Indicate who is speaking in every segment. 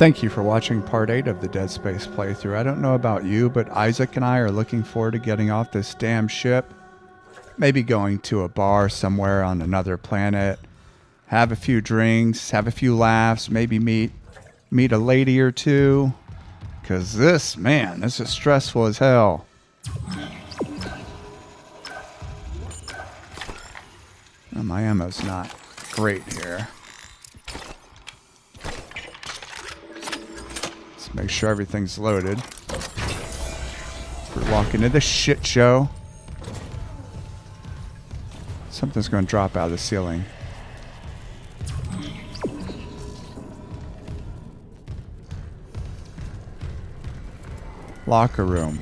Speaker 1: Thank you for watching part 8 of the Dead Space playthrough. I don't know about you, but Isaac and I are looking forward to getting off this damn ship. Maybe going to a bar somewhere on another planet. Have a few drinks, have a few laughs, maybe meet a lady or two. Because this is stressful as hell. Well, my ammo's not great here. Let's make sure everything's loaded. We're walking into this shit show. Something's going to drop out of the ceiling. Locker room.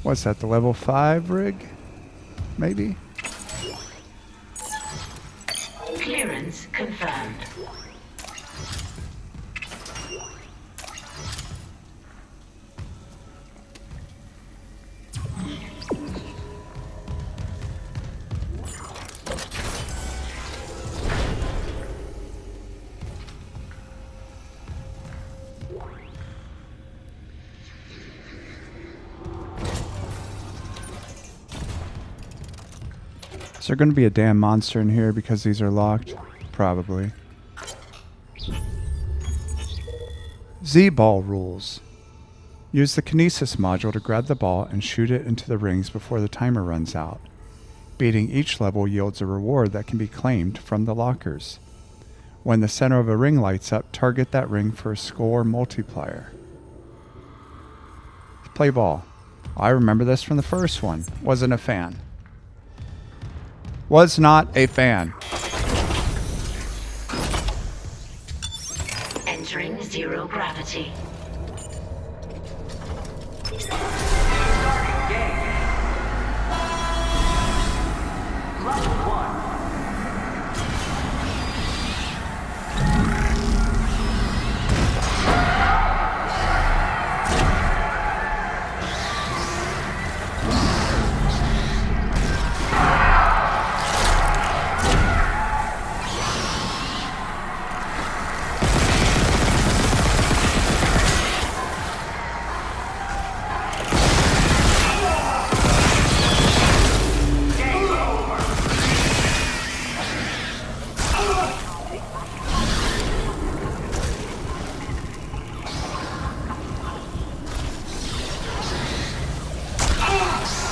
Speaker 1: What's that, the level 5 rig? Maybe?
Speaker 2: Clearance confirmed.
Speaker 1: Is there going to be a damn monster in here because these are locked? Probably. Z-ball rules. Use the kinesis module to grab the ball and shoot it into the rings before the timer runs out. Beating each level yields a reward that can be claimed from the lockers. When the center of a ring lights up, target that ring for a score multiplier. Play ball. I remember this from the first one. Wasn't a fan. Was not a fan.
Speaker 2: Entering zero gravity.
Speaker 3: Level 1.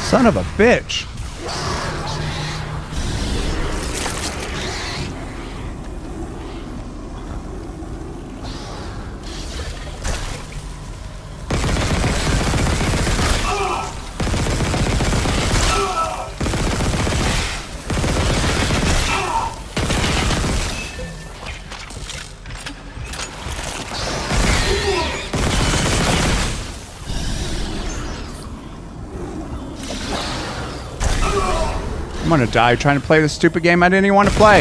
Speaker 1: Son of a bitch. I'm gonna die trying to play this stupid game I didn't even want to play.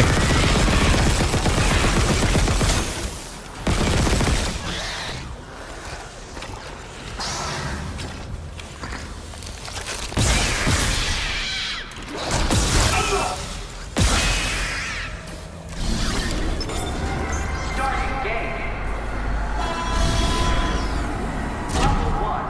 Speaker 3: Starting game. Level 1.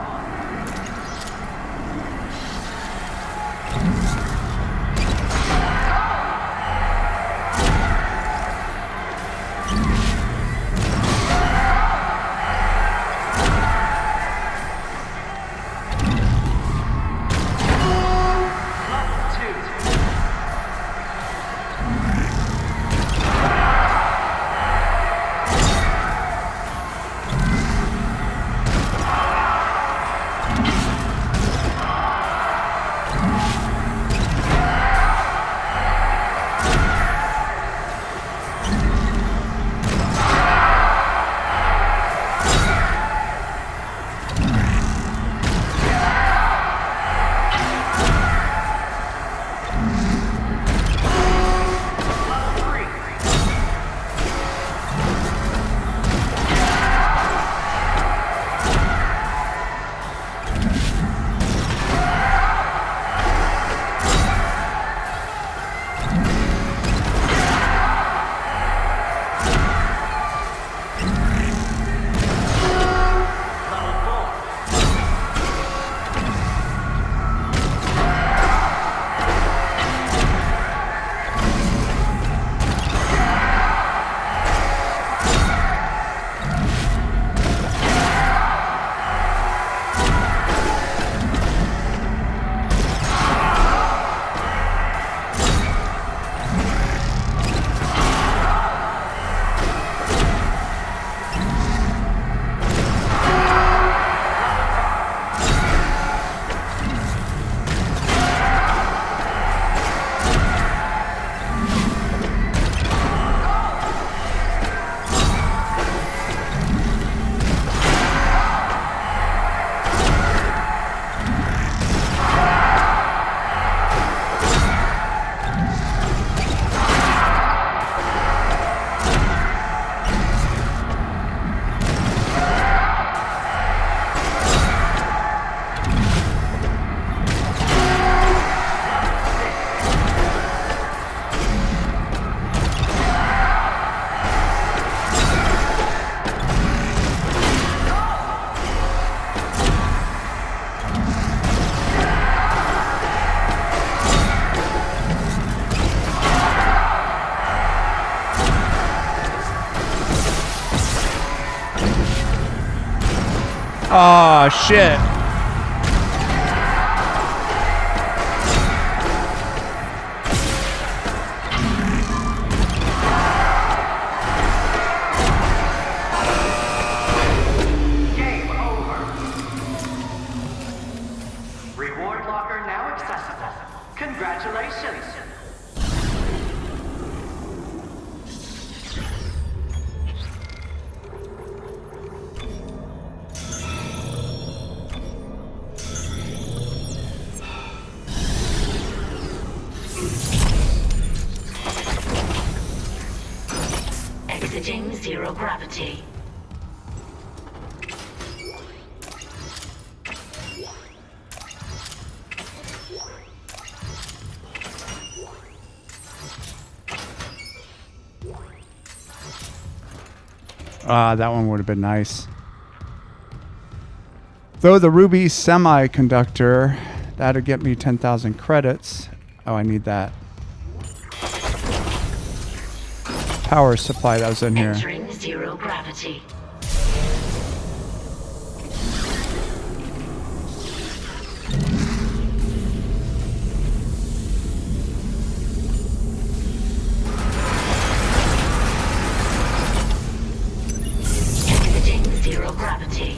Speaker 1: Oh, shit.
Speaker 3: Game over. Reward locker now accessible. Congratulations.
Speaker 2: Exiting zero gravity.
Speaker 1: That one would have been nice. Though the ruby semiconductor, that'd get me 10,000 credits. Oh, I need that. Power supply that was in here.
Speaker 2: Entering zero gravity. Exiting zero gravity.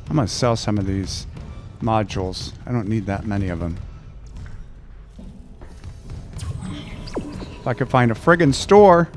Speaker 1: I'm gonna sell some of these modules. I don't need that many of them. If I could find a friggin' store.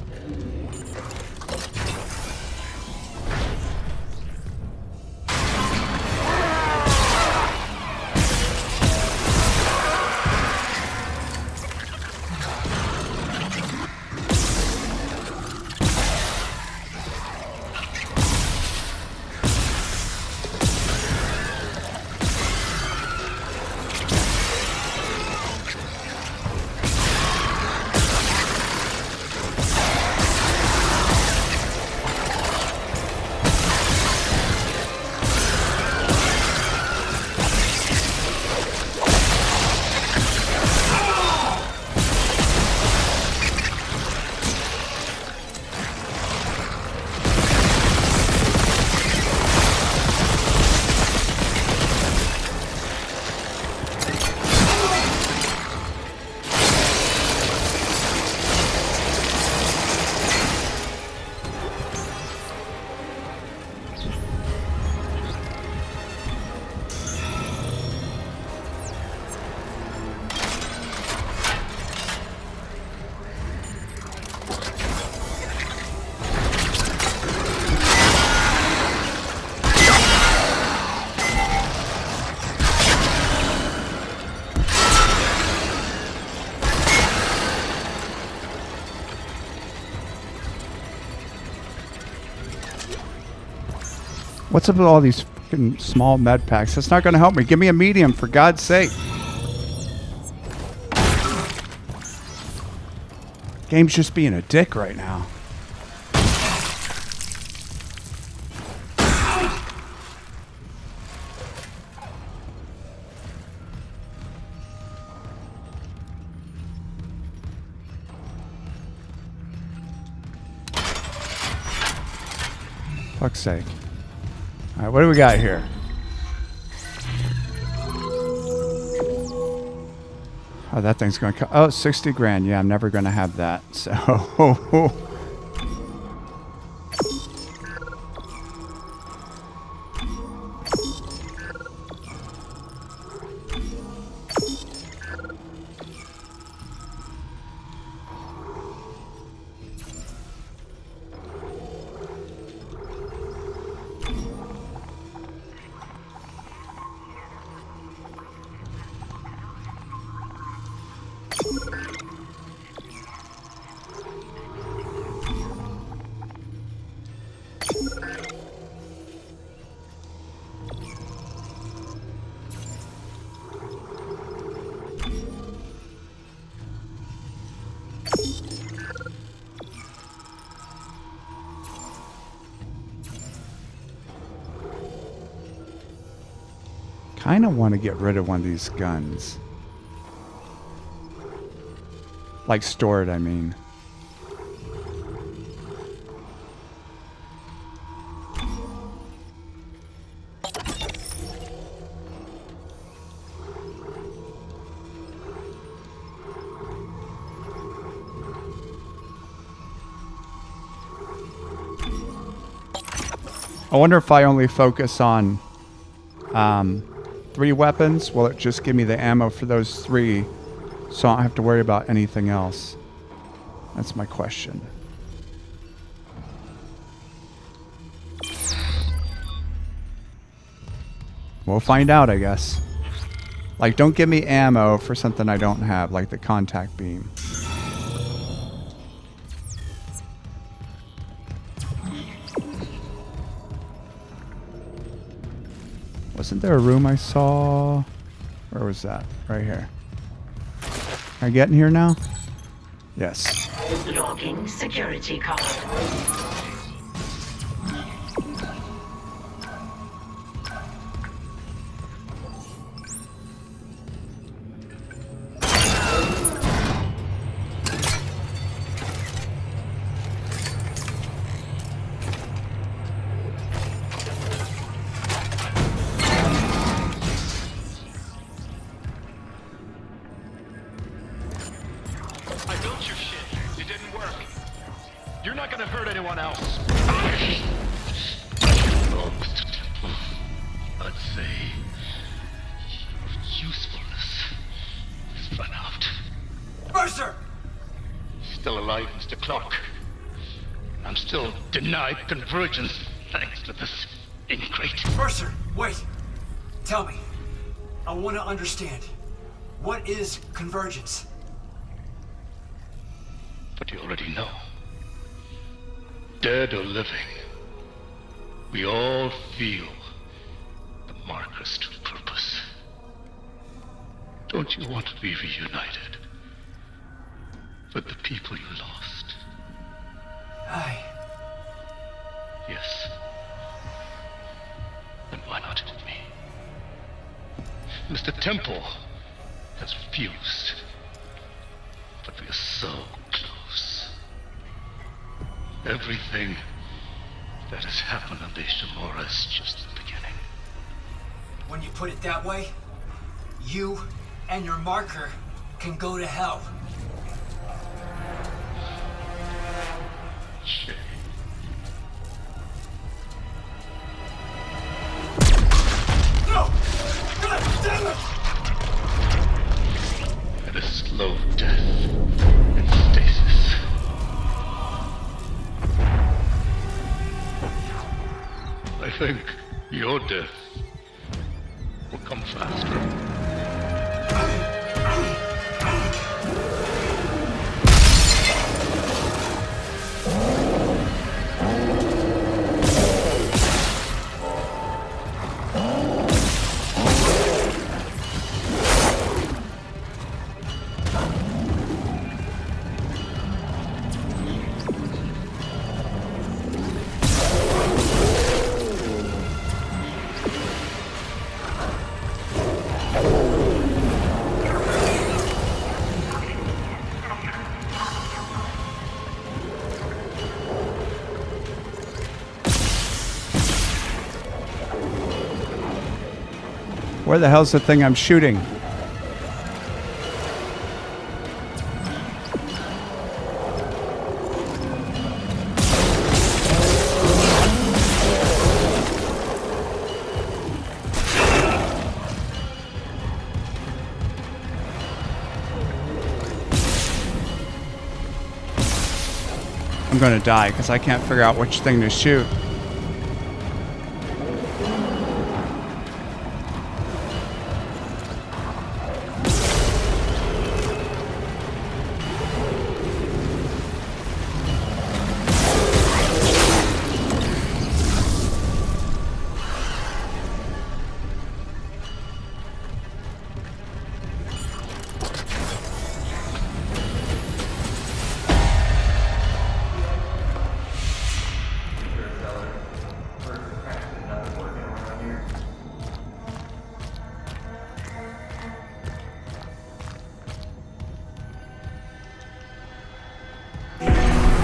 Speaker 1: What's up with all these fucking small med packs? That's not going to help me. Give me a medium, for God's sake. Game's just being a dick right now. Fuck's sake. Alright, what do we got here? Oh, that thing's going to... Oh, 60 grand. Yeah, I'm never going to have that. So... kind of want to get rid of one of these guns. Like store it, I mean. I wonder if I only focus on 3 weapons, will it just give me the ammo for those 3 so I don't have to worry about anything else? That's my question. We'll find out, I guess. Like, don't give me ammo for something I don't have, like the contact beam. Wasn't there a room I saw? Where was that? Right here. Can I get in here now? Yes.
Speaker 2: Logging security card.
Speaker 4: Denied convergence thanks to this ingrate.
Speaker 5: Mercer, wait. Tell me. I want to understand. What is convergence?
Speaker 4: But you already know. Dead or living, we all feel the marker's true purpose. Don't you want to be reunited with the people you lost? Yes. Then why not with me? Mr. Temple has refused. But we are so close. Everything that has happened on the Ishimura is just the beginning.
Speaker 5: When you put it that way, you and your marker can go to hell.
Speaker 4: Shit.
Speaker 5: No! God damn it!
Speaker 4: And a slow death in stasis. I think your death will come faster.
Speaker 1: Where the hell's the thing I'm shooting? I'm gonna die because I can't figure out which thing to shoot.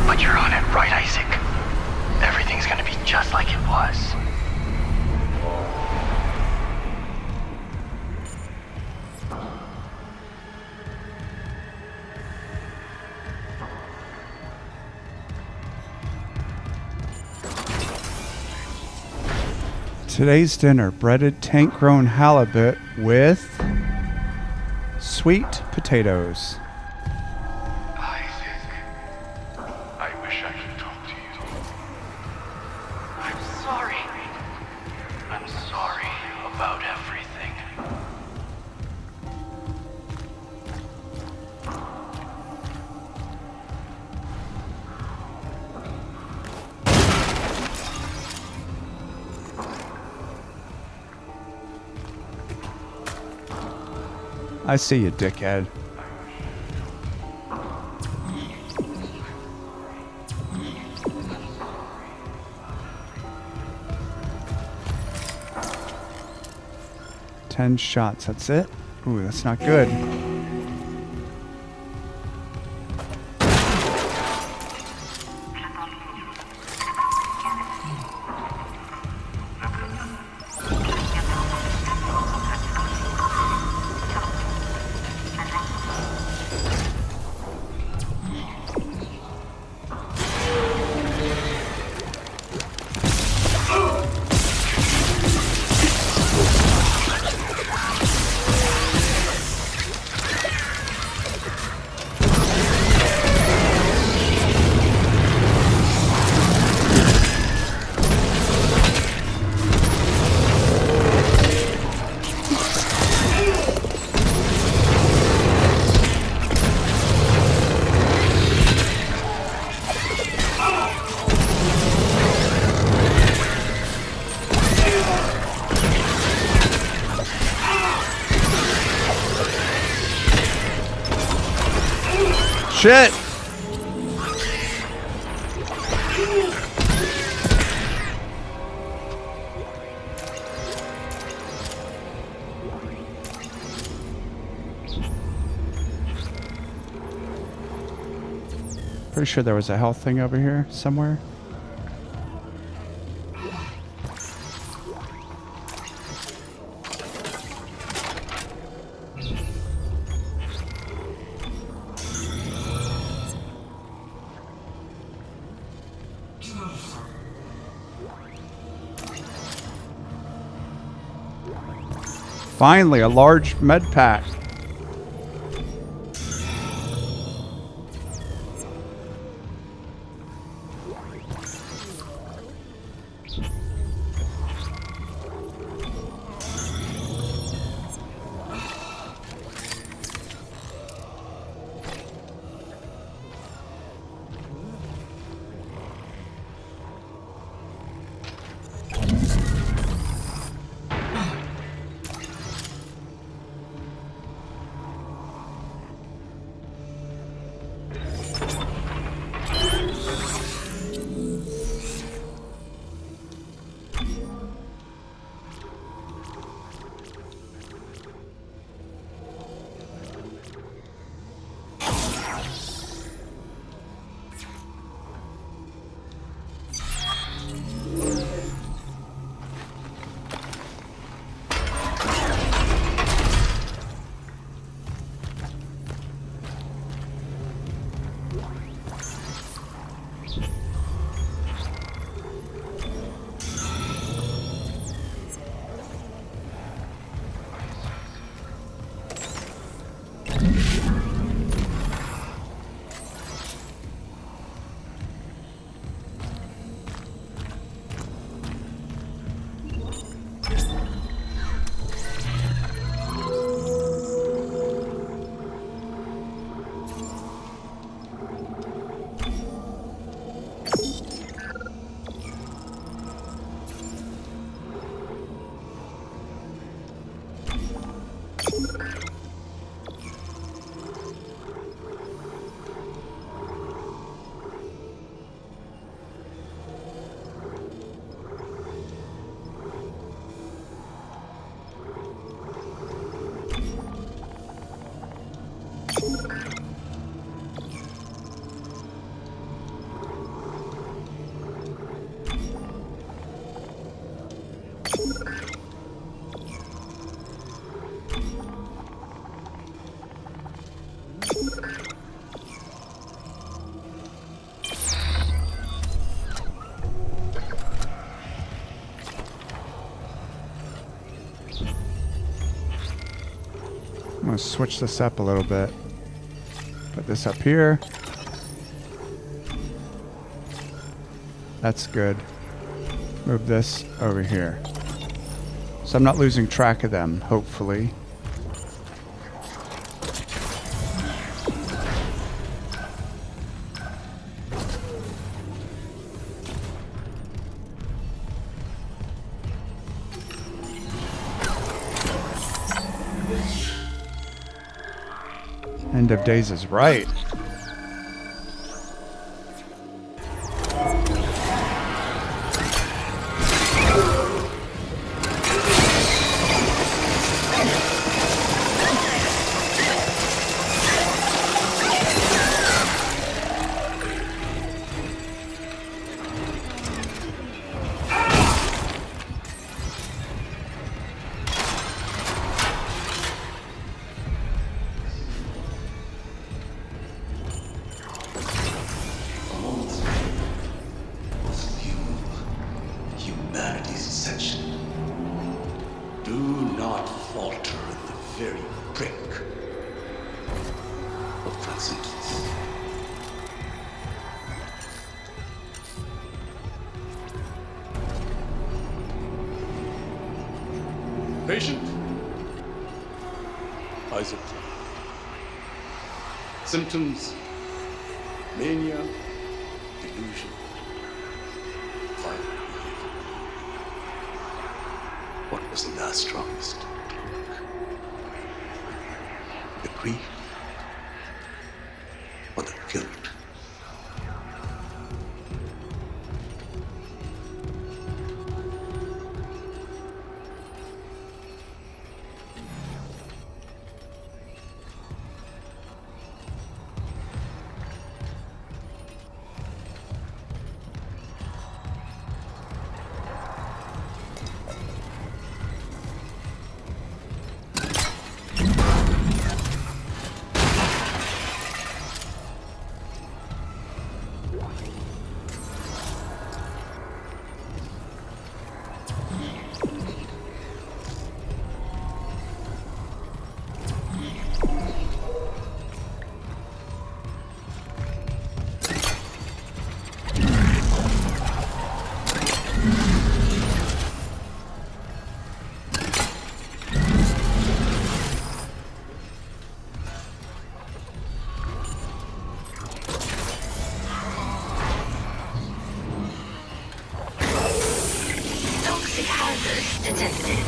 Speaker 6: But you're on it, right, Isaac? Everything's gonna be just like it was.
Speaker 1: Today's dinner, breaded tank-grown halibut with sweet potatoes.
Speaker 4: Isaac, I wish I could talk to you.
Speaker 6: I'm sorry. I'm sorry about everything.
Speaker 1: I see you, dickhead. Ten shots, that's it? Ooh, that's not good. Shit! Pretty sure there was a health thing over here somewhere. Finally, a large med pack. I'm going to switch this up a little bit. Put this up here. That's good. Move this over here. So I'm not losing track of them, hopefully. End of days is right.
Speaker 7: Humanity's ascension. Do not falter at the very brink of transcendence. Patient? Isaac. Symptoms: mania, delusion, violent behavior. What was in our strongest drug? The grief or the guilt?
Speaker 2: Toxic hazards detected.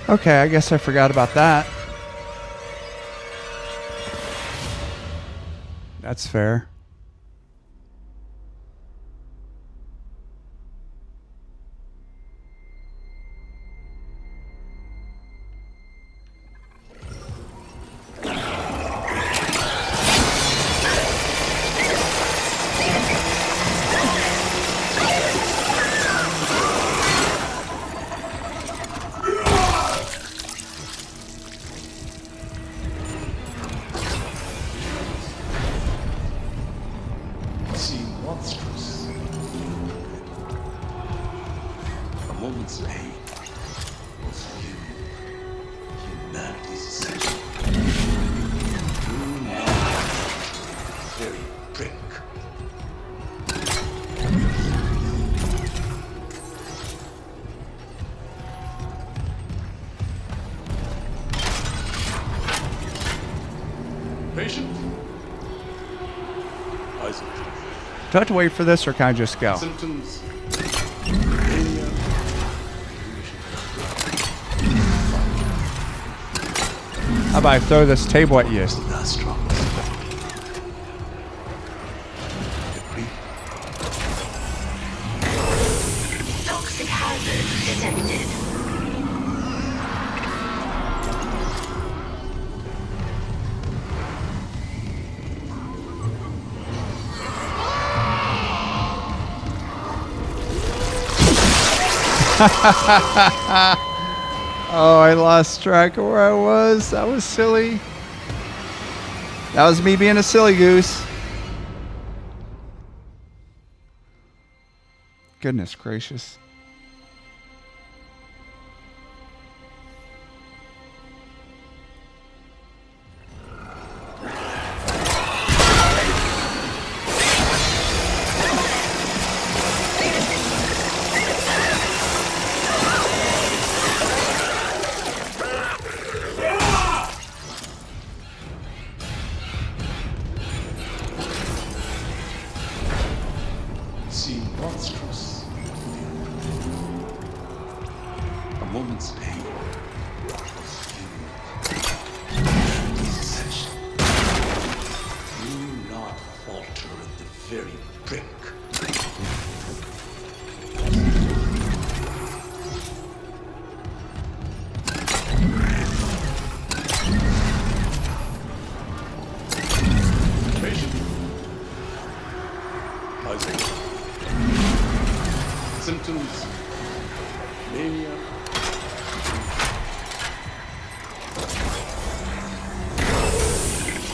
Speaker 1: Okay, I guess I forgot about that. That's fair.
Speaker 7: Seem monstrous. A moment's pain was you. Humanity's ascension. Do not falter at the very brink. Patient? Isaac.
Speaker 1: Do I have to wait for this or can I just go?
Speaker 7: Symptoms: mania, delusion,
Speaker 1: How about I throw this table at you?
Speaker 7: The last drop. Agree?
Speaker 2: Toxic hazard detected.
Speaker 1: Oh, I lost track of where I was. That was silly. That was me being a silly goose. Goodness gracious.
Speaker 7: Seem monstrous. A moment's pain was essential. Do not falter at the very brink. Isaac. Symptoms. Mania.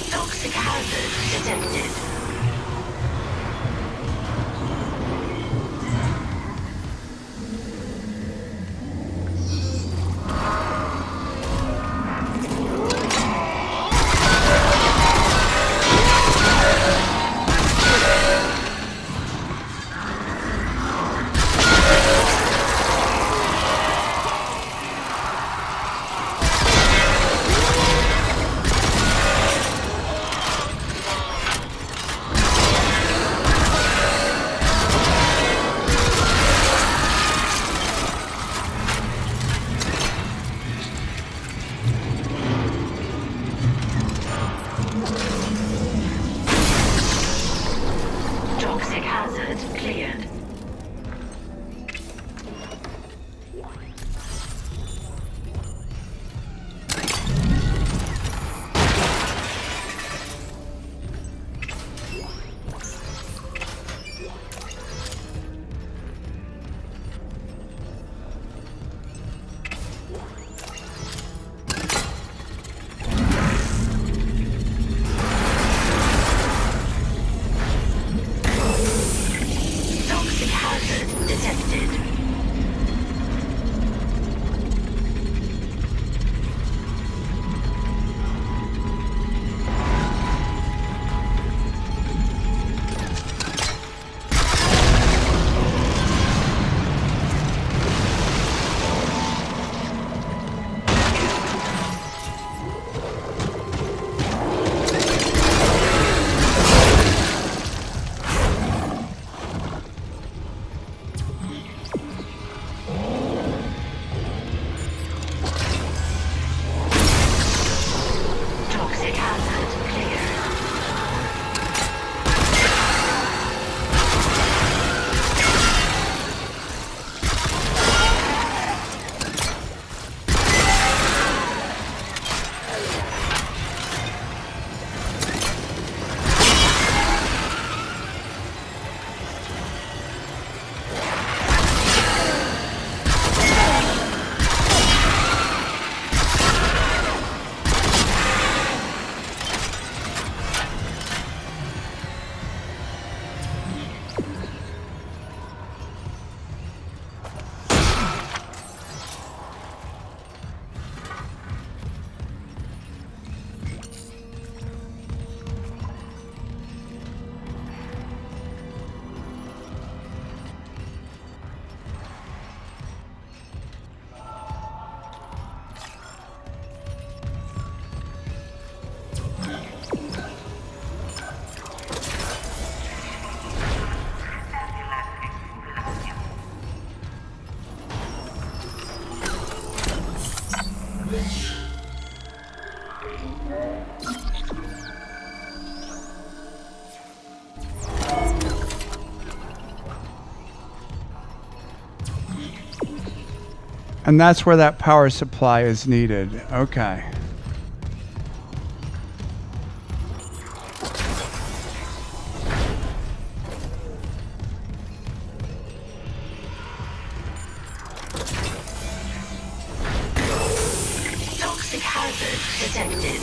Speaker 2: Toxic hazard detected. Toxic hazard cleared. Toxic hazard detected. Toxic hazard cleared.
Speaker 1: And that's where that power supply is needed. Okay.
Speaker 2: Toxic hazard detected.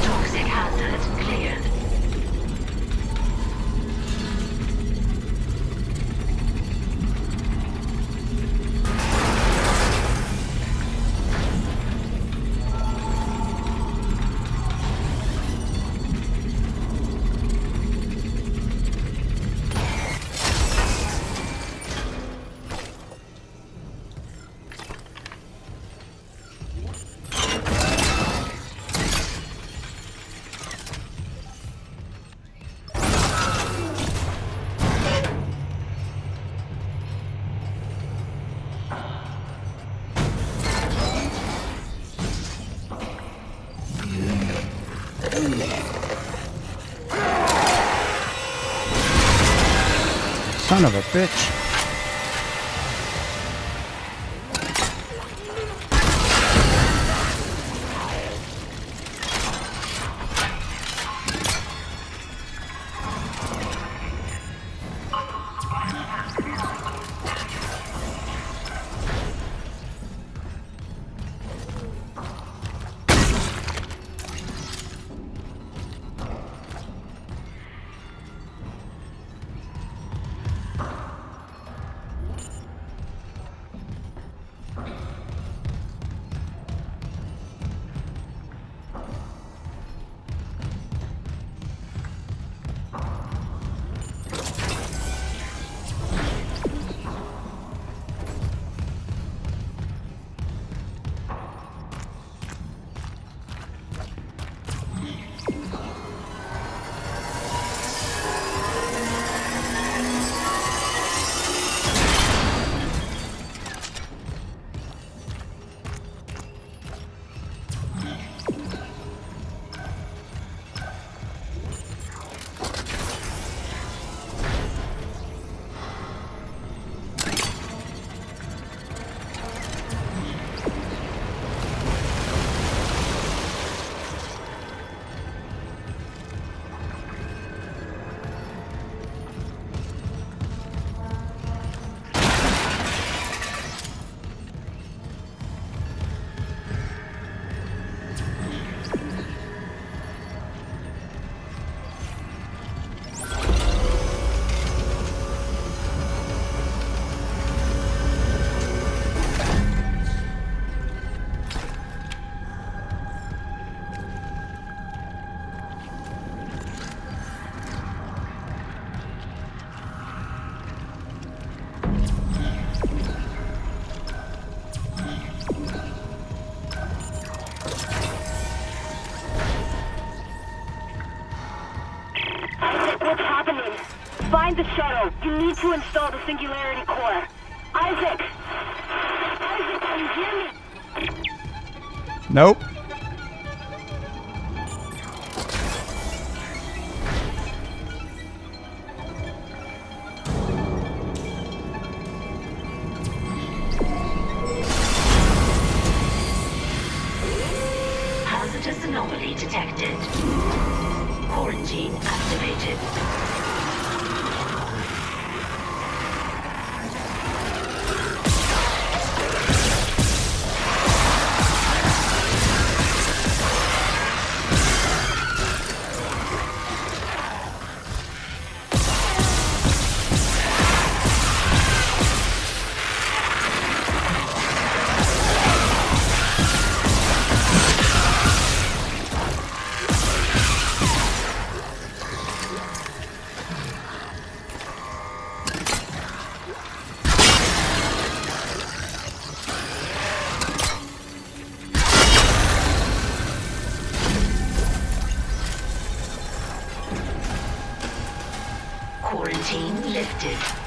Speaker 2: Toxic hazard cleared.
Speaker 1: Son of a bitch.
Speaker 8: What's happening? Find the shuttle. You need to install the singularity core. Isaac! Isaac, can you hear me?
Speaker 1: Nope.
Speaker 2: Hazardous anomaly detected. Quarantine activated. detected.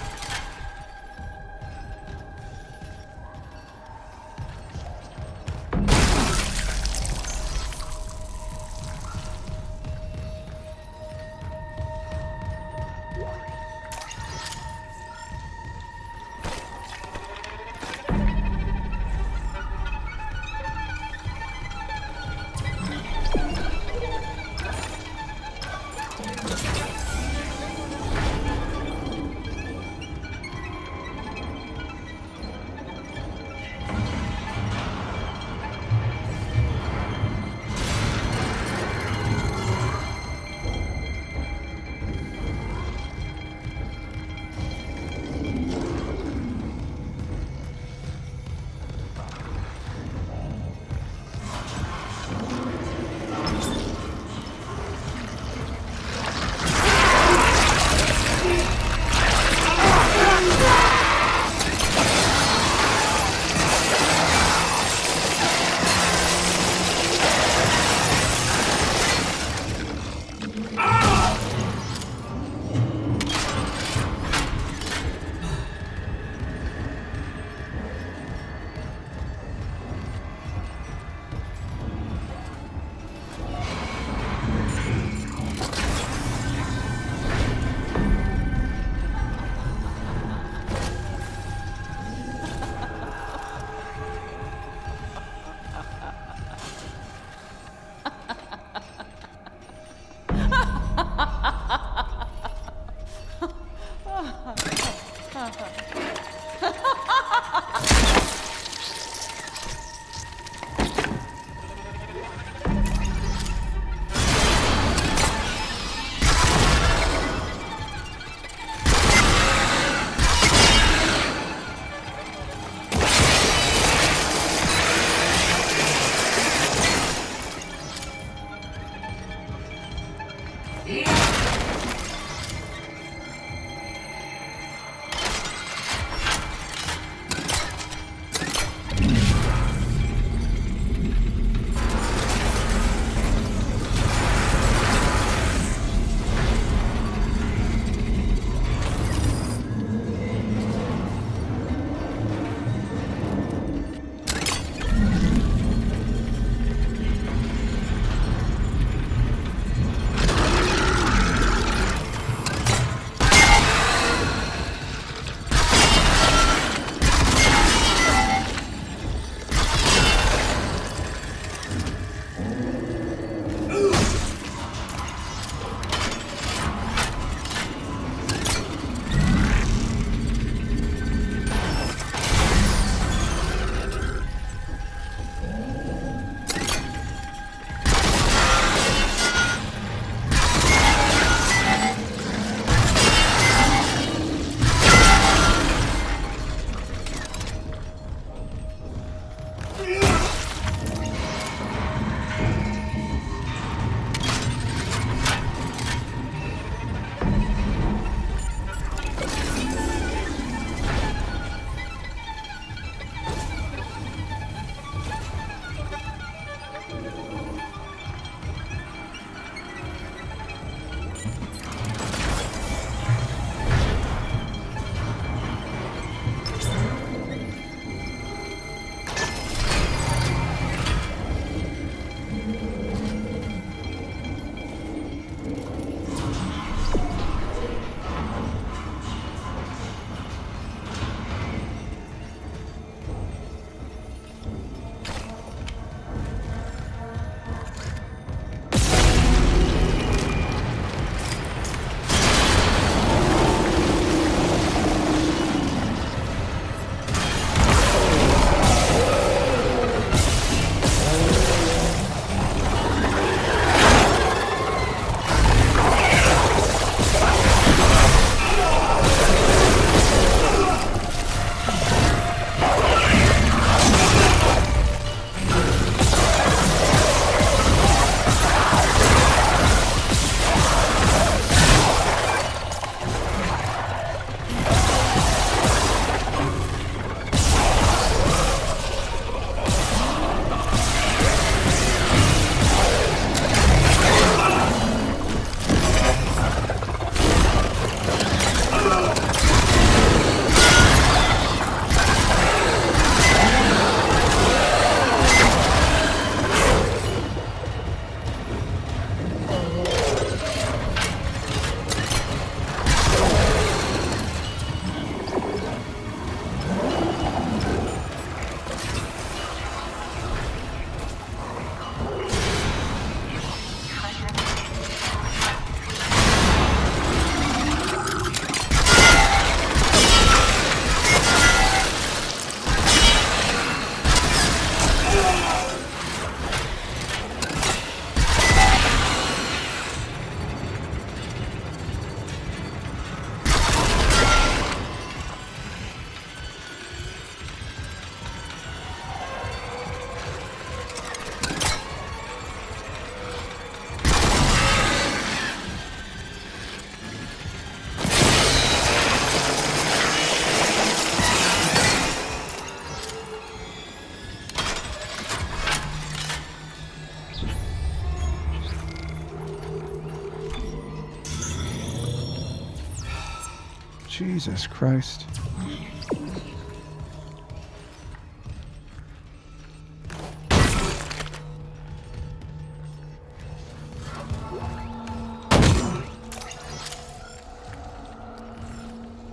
Speaker 1: Jesus Christ.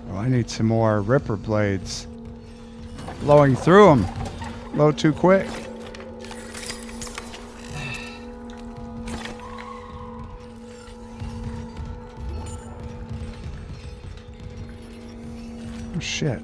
Speaker 1: Oh, I need some more ripper blades. Blowing through them. A little too quick. Oh, shit.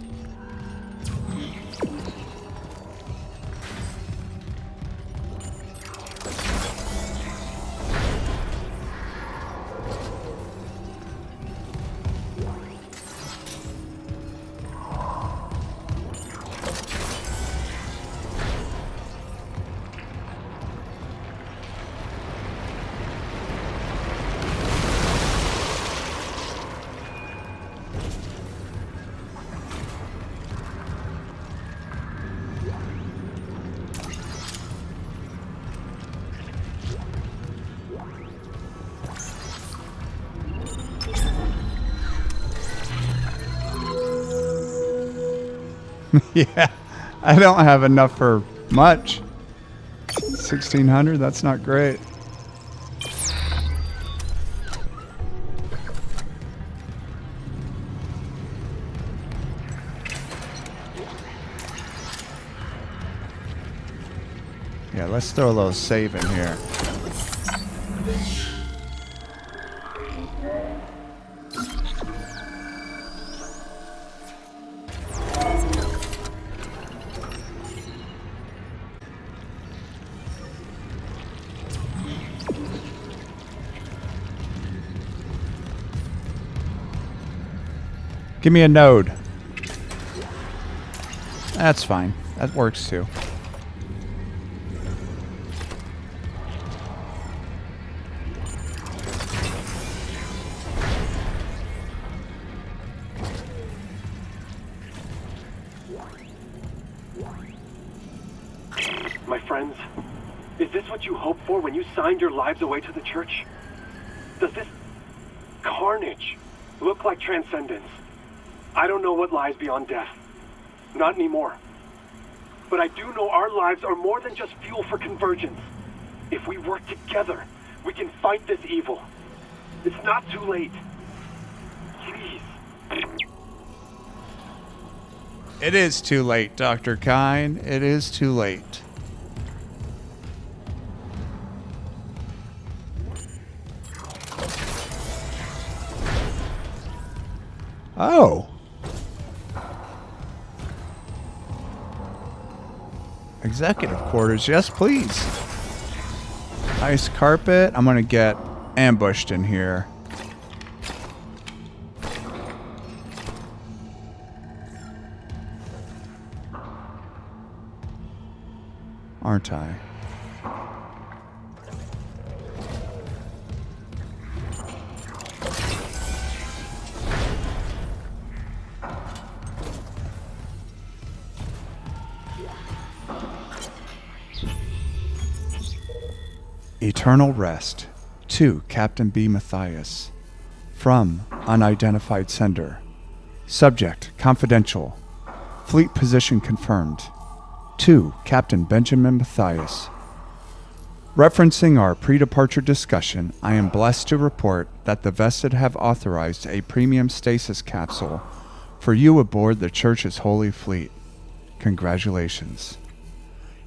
Speaker 1: Yeah, I don't have enough for much. 1,600, that's not great. Yeah, let's throw a little save in here. Give me a node. That's fine. That works too.
Speaker 6: My friends, is this what you hoped for when you signed your lives away to the church? Does this carnage look like transcendence? I don't know what lies beyond death. Not anymore. But I do know our lives are more than just fuel for convergence. If we work together, we can fight this evil. It's not too late. Please.
Speaker 1: It is too late, Dr. Kine. It is too late. Oh. Executive quarters, yes please. Nice carpet. I'm gonna get ambushed in here. Aren't I? Eternal Rest to Captain B. Matthias. From unidentified sender. Subject confidential. Fleet position confirmed. To Captain Benjamin Matthias. Referencing our pre-departure discussion, I am blessed to report that the Vested have authorized a premium stasis capsule for you aboard the Church's Holy Fleet. Congratulations.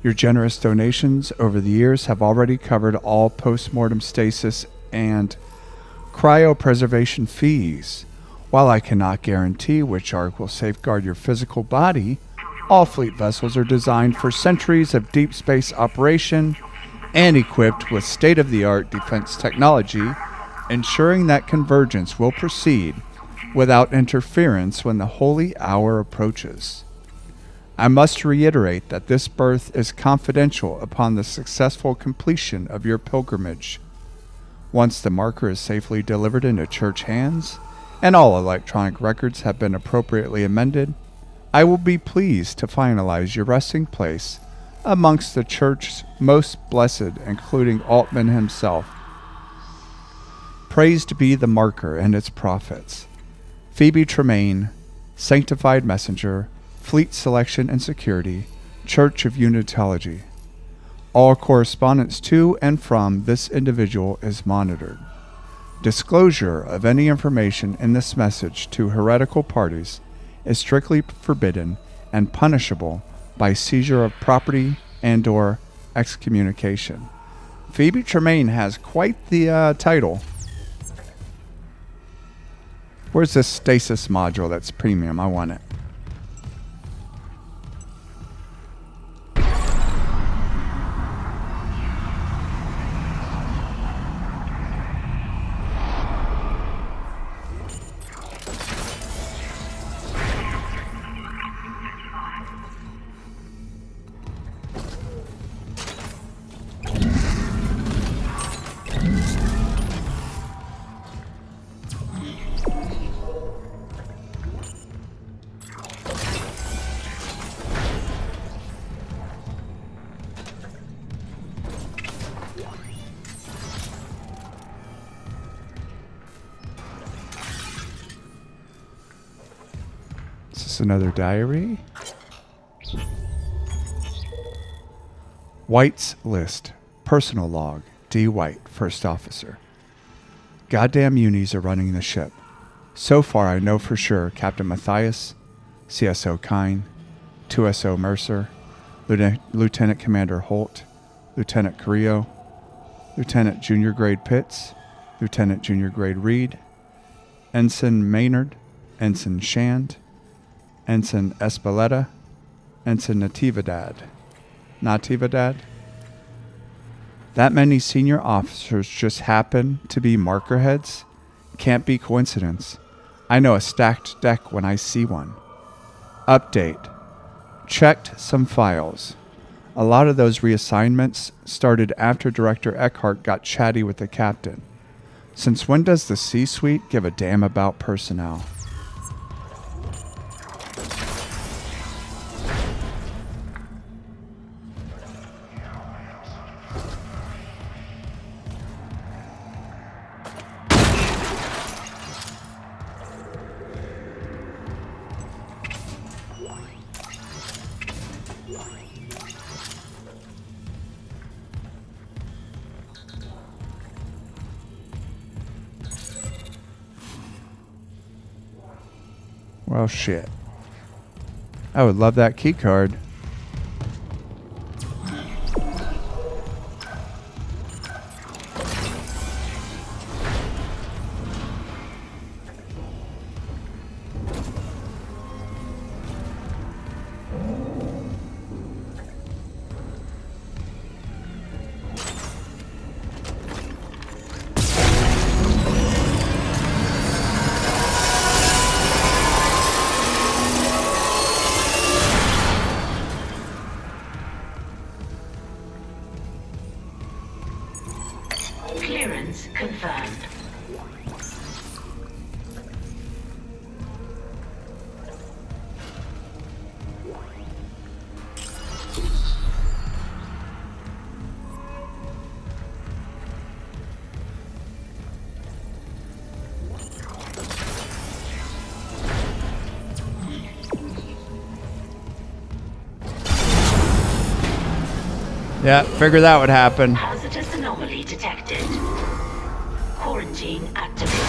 Speaker 1: Your generous donations over the years have already covered all post-mortem stasis and cryopreservation fees. While I cannot guarantee which arc will safeguard your physical body, all fleet vessels are designed for centuries of deep space operation and equipped with state-of-the-art defense technology, ensuring that convergence will proceed without interference when the holy hour approaches. I must reiterate that this berth is confidential upon the successful completion of your pilgrimage. Once the marker is safely delivered into church hands, and all electronic records have been appropriately amended, I will be pleased to finalize your resting place amongst the church's most blessed, including Altman himself. Praised be the marker and its prophets. Phoebe Tremaine, Sanctified Messenger, Fleet Selection and Security, Church of Unitology. All correspondence to and from this individual is monitored. Disclosure of any information in this message to heretical parties is strictly forbidden and punishable by seizure of property and/or excommunication. Phoebe Tremaine has quite the title. Where's this stasis module that's premium? I want it. Is this another diary? White's list. Personal log. D. White, First Officer. Goddamn unis are running the ship. So far I know for sure Captain Matthias, CSO Kine, 2SO Mercer, Lieutenant Commander Holt, Lieutenant Carrillo, Lieutenant Junior Grade Pitts, Lieutenant Junior Grade Reed, Ensign Maynard, Ensign Shand, Ensign Espeleta, Ensign Natividad. That many senior officers just happen to be marker heads? Can't be coincidence. I know a stacked deck when I see one. Update. Checked some files. A lot of those reassignments started after Director Eckhart got chatty with the captain. Since when does the C-suite give a damn about personnel? Well, shit. I would love that key card.
Speaker 2: Clearance confirmed.
Speaker 1: Yeah, figured that would happen.
Speaker 2: Hazardous anomaly detected. Quarantine activated.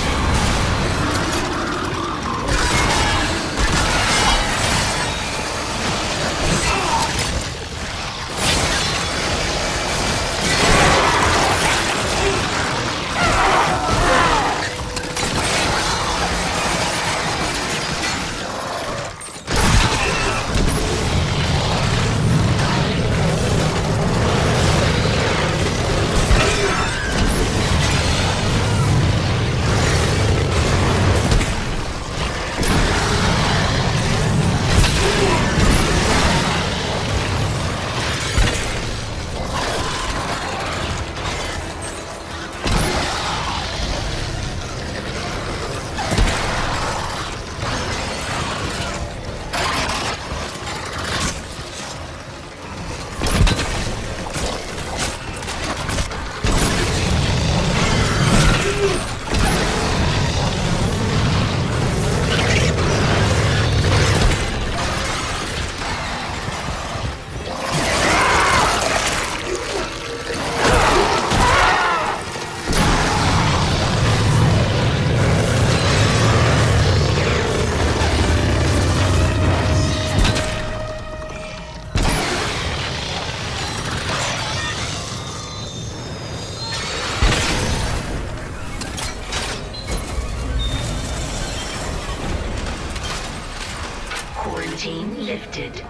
Speaker 2: detected.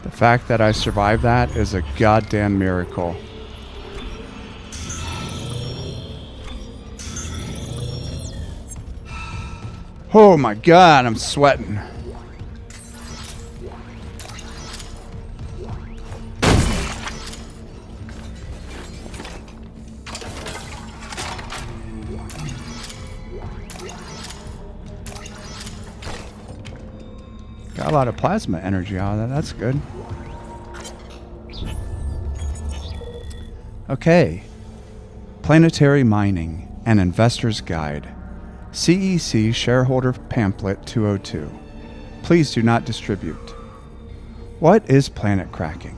Speaker 1: The fact that I survived that is a goddamn miracle. Oh my god, I'm sweating. Got a lot of plasma energy out of that. That's good. Okay. Planetary Mining, an Investor's Guide. CEC Shareholder Pamphlet 202. Please do not distribute. What is planet cracking?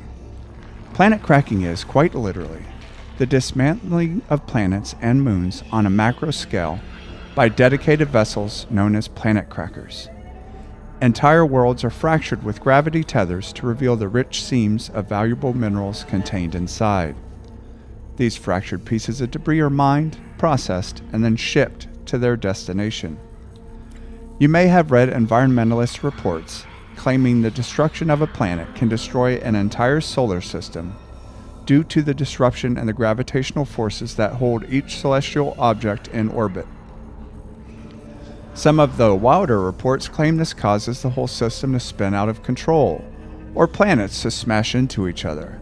Speaker 1: Planet cracking is, quite literally, the dismantling of planets and moons on a macro scale by dedicated vessels known as planet crackers. Entire worlds are fractured with gravity tethers to reveal the rich seams of valuable minerals contained inside. These fractured pieces of debris are mined, processed, and then shipped to their destination. You may have read environmentalist reports claiming the destruction of a planet can destroy an entire solar system due to the disruption in the gravitational forces that hold each celestial object in orbit. Some of the wilder reports claim this causes the whole system to spin out of control, or planets to smash into each other.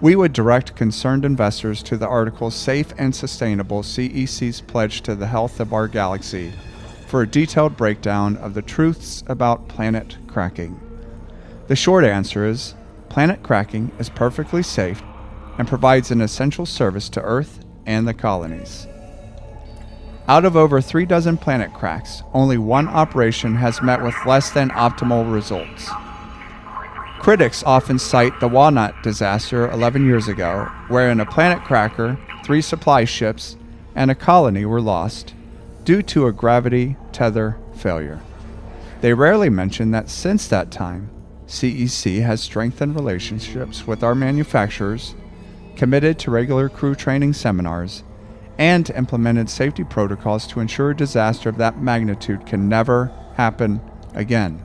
Speaker 1: We would direct concerned investors to the article Safe and Sustainable CEC's Pledge to the Health of Our Galaxy for a detailed breakdown of the truths about planet cracking. The short answer is, planet cracking is perfectly safe and provides an essential service to Earth and the colonies. Out of over 36 planet cracks, only one operation has met with less than optimal results. Critics often cite the Walnut disaster 11 years ago, wherein a planet cracker, 3 supply ships, and a colony were lost due to a gravity tether failure. They rarely mention that since that time, CEC has strengthened relationships with our manufacturers, committed to regular crew training seminars, and implemented safety protocols to ensure a disaster of that magnitude can never happen again.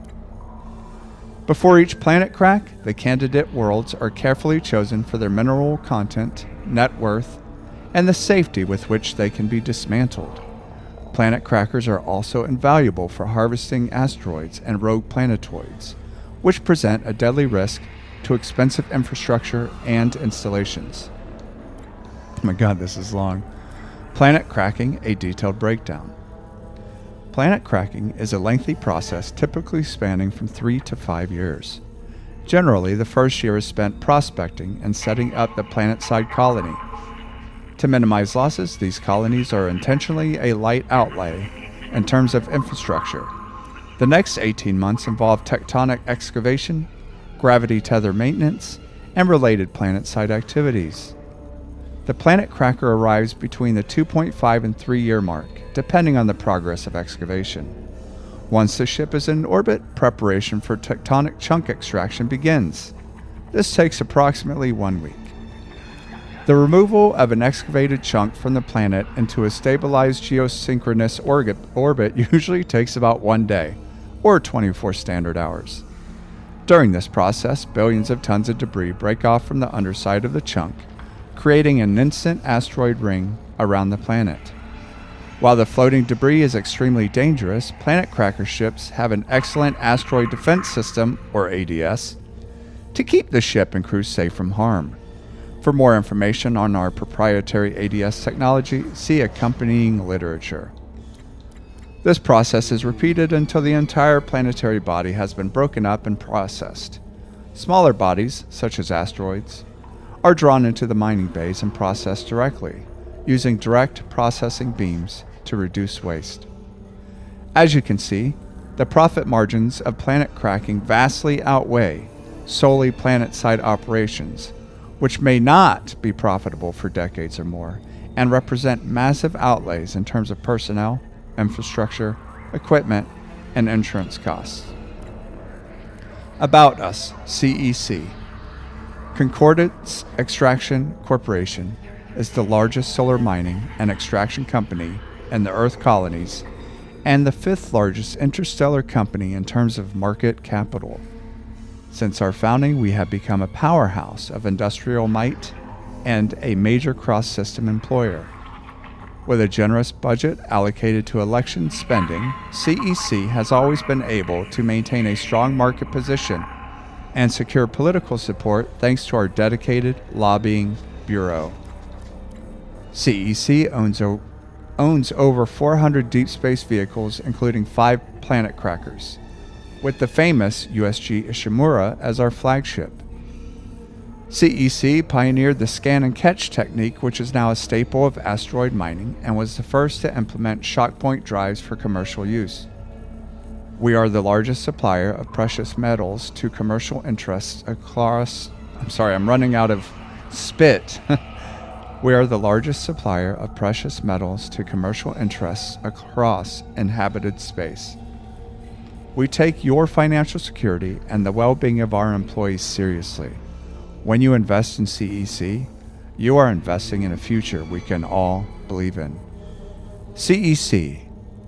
Speaker 1: Before each planet crack, the candidate worlds are carefully chosen for their mineral content, net worth, and the safety with which they can be dismantled. Planet crackers are also invaluable for harvesting asteroids and rogue planetoids, which present a deadly risk to expensive infrastructure and installations. Oh my god, this is long. Planet cracking, a detailed breakdown. Planet cracking is a lengthy process typically spanning from 3 to 5 years. Generally, the first year is spent prospecting and setting up the planet-side colony. To minimize losses, these colonies are intentionally a light outlay in terms of infrastructure. The next 18 months involve tectonic excavation, gravity tether maintenance, and related planet-side activities. The planet cracker arrives between the 2.5 and 3 year mark, depending on the progress of excavation. Once the ship is in orbit, preparation for tectonic chunk extraction begins. This takes approximately 1 week. The removal of an excavated chunk from the planet into a stabilized geosynchronous orbit usually takes about 1 day, or 24 standard hours. During this process, billions of tons of debris break off from the underside of the chunk, creating an instant asteroid ring around the planet. While the floating debris is extremely dangerous, planet cracker ships have an excellent asteroid defense system, or ADS, to keep the ship and crew safe from harm. For more information on our proprietary ADS technology, see accompanying literature. This process is repeated until the entire planetary body has been broken up and processed. Smaller bodies, such as asteroids, are drawn into the mining bays and processed directly, using direct processing beams to reduce waste. As you can see, the profit margins of planet cracking vastly outweigh solely planet-side operations, which may not be profitable for decades or more, and represent massive outlays in terms of personnel, infrastructure, equipment, and insurance costs. About us, CEC. Concordance Extraction Corporation is the largest solar mining and extraction company in the Earth colonies and the 5th largest interstellar company in terms of market capital. Since our founding, we have become a powerhouse of industrial might and a major cross-system employer. With a generous budget allocated to election spending, CEC has always been able to maintain a strong market position and secure political support thanks to our dedicated lobbying bureau. CEC owns over 400 deep space vehicles, including 5 planet crackers, with the famous USG Ishimura as our flagship. CEC pioneered the scan and catch technique, which is now a staple of asteroid mining, and was the first to implement shock point drives for commercial use. We are the largest supplier of precious metals to commercial interests across... I'm running out of spit. We are the largest supplier of precious metals to commercial interests across inhabited space. We take your financial security and the well-being of our employees seriously. When you invest in CEC, you are investing in a future we can all believe in. CEC,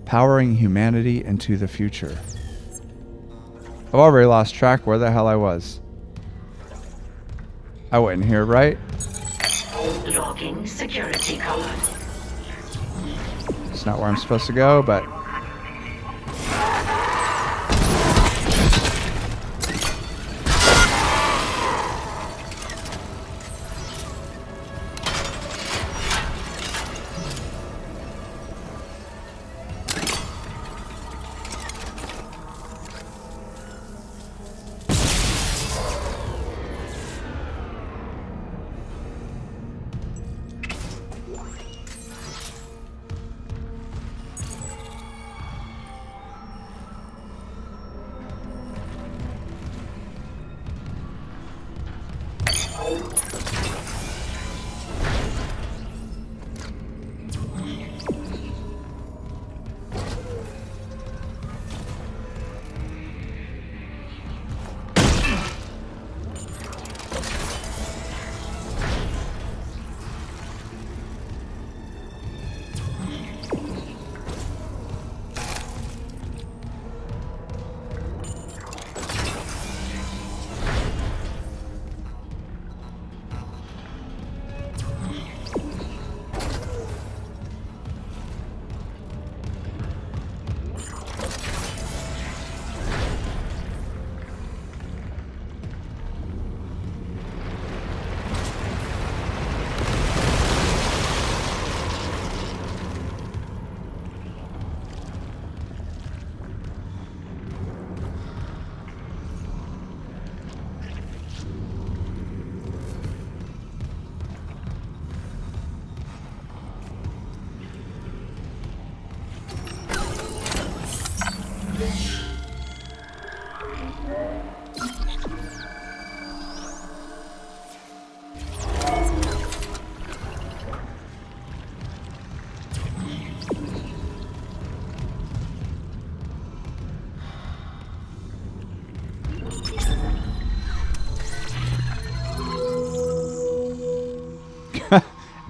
Speaker 1: powering humanity into the future. I've already lost track where the hell I was. I went in here, right?
Speaker 2: Logging security card.
Speaker 1: It's not where I'm supposed to go, but...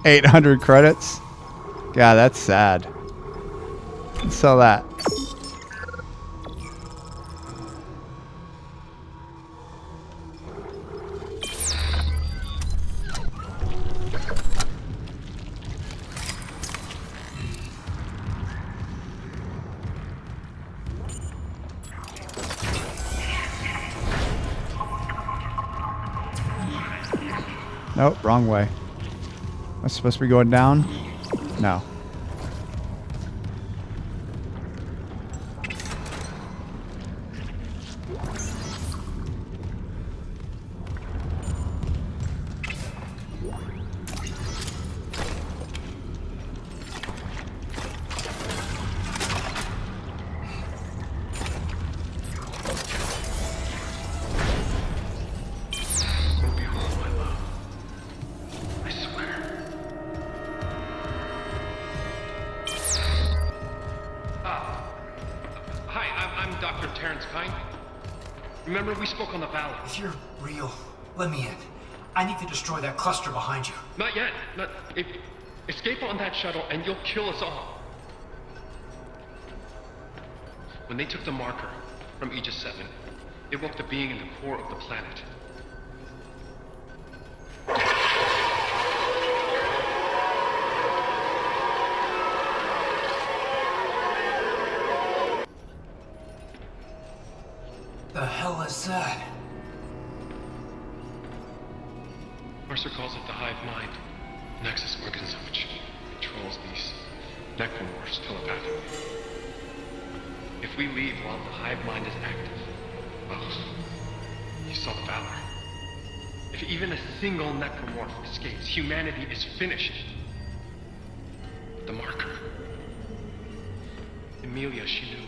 Speaker 1: $800 credits? God, that's sad. Let's sell that. Nope, wrong way. Am I supposed to be going down? No.
Speaker 6: Remember, we spoke on the valley.
Speaker 5: If you're real, let me in. I need to destroy that cluster behind you.
Speaker 6: Not yet. Escape on that shuttle and you'll kill us all.
Speaker 9: When they took the marker from Aegis 7, it woke the being in the core of the planet.
Speaker 5: The hell is that?
Speaker 9: Mercer calls it the hive mind, nexus organism which controls these necromorphs telepathically. If we leave while the hive mind is active, well, you saw the Valor. If even a single necromorph escapes, humanity is finished. But the marker. Emilia, she knew.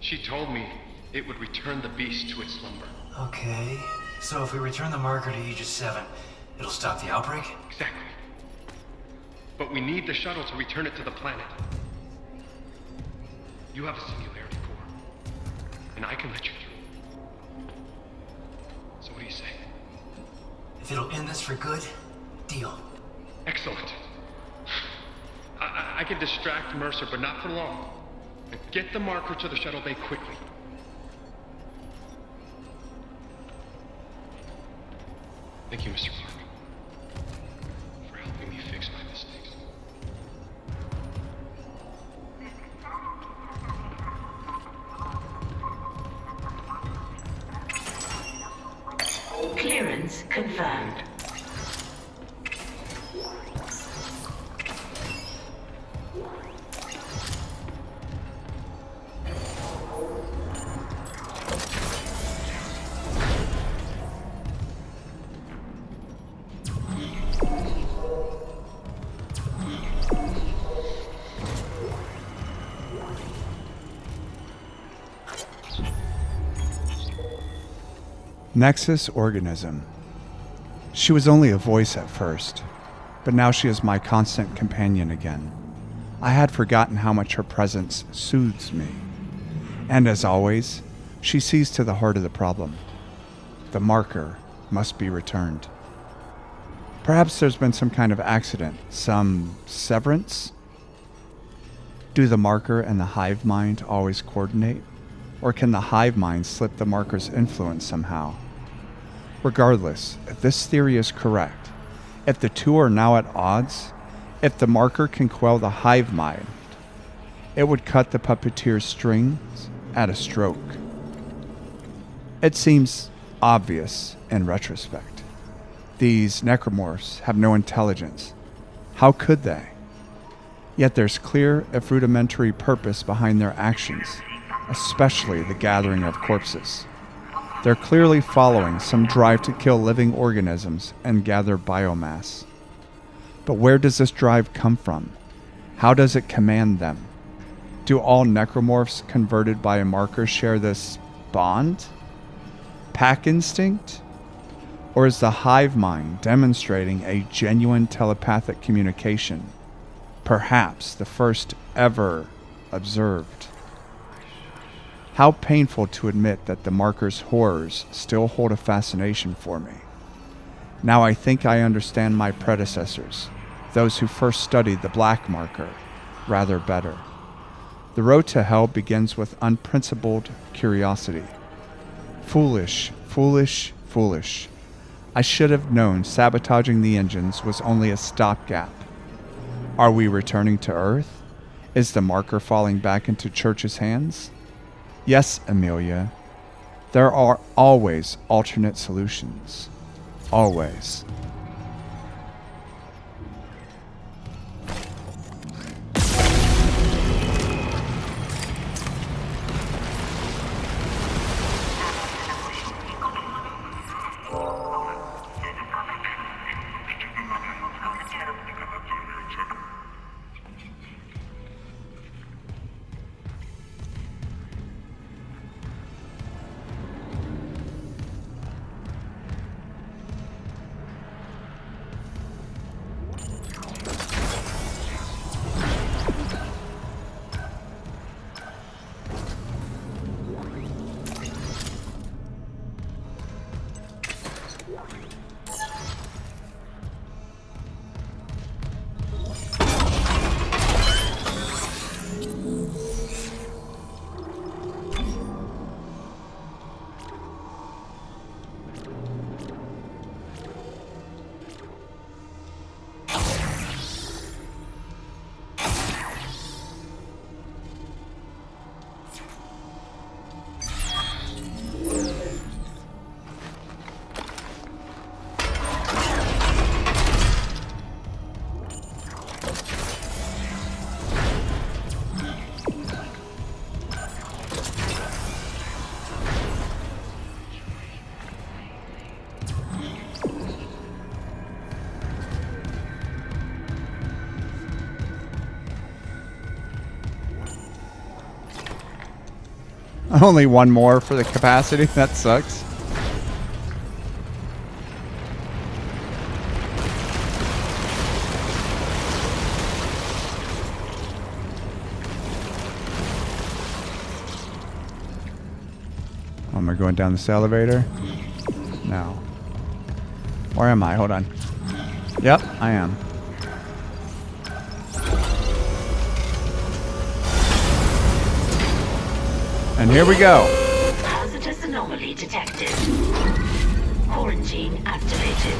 Speaker 9: She told me it would return the beast to its slumber.
Speaker 5: Okay, so if we return the marker to Aegis 7, it'll stop the outbreak?
Speaker 9: Exactly. But we need the shuttle to return it to the planet. You have a singularity core, and I can let you through. So what do you say?
Speaker 5: If it'll end this for good, deal.
Speaker 9: Excellent. I can distract Mercer, but not for long. Now get the marker to the shuttle bay quickly. Thank you, Mr. Clark, for helping me fix my mistakes.
Speaker 2: Clearance confirmed.
Speaker 1: Nexus organism. She was only a voice at first, but now she is my constant companion again. I had forgotten how much her presence soothes me. And as always, she sees to the heart of the problem. The marker must be returned. Perhaps there's been some kind of accident, some severance? Do the marker and the hive mind always coordinate? Or can the hive mind slip the marker's influence somehow? Regardless, if this theory is correct, if the two are now at odds, if the marker can quell the hive mind, it would cut the puppeteer's strings at a stroke. It seems obvious in retrospect. These necromorphs have no intelligence. How could they? Yet there's clear, if rudimentary, purpose behind their actions, especially the gathering of corpses. They're clearly following some drive to kill living organisms and gather biomass. But where does this drive come from? How does it command them? Do all necromorphs converted by a marker share this bond? Pack instinct? Or is the hive mind demonstrating a genuine telepathic communication? Perhaps the first ever observed. How painful to admit that the marker's horrors still hold a fascination for me. Now I think I understand my predecessors, those who first studied the black marker, rather better. The road to hell begins with unprincipled curiosity. Foolish, foolish, foolish. I should have known sabotaging the engines was only a stopgap. Are we returning to Earth? Is the marker falling back into Church's hands? Yes, Emilia. There are always alternate solutions. Always. Only one more for the capacity. That sucks. Oh, am I going down this elevator? No. Where am I? Hold on. Yep, I am. And here we go.
Speaker 2: Hazardous anomaly detected. Quarantine activated.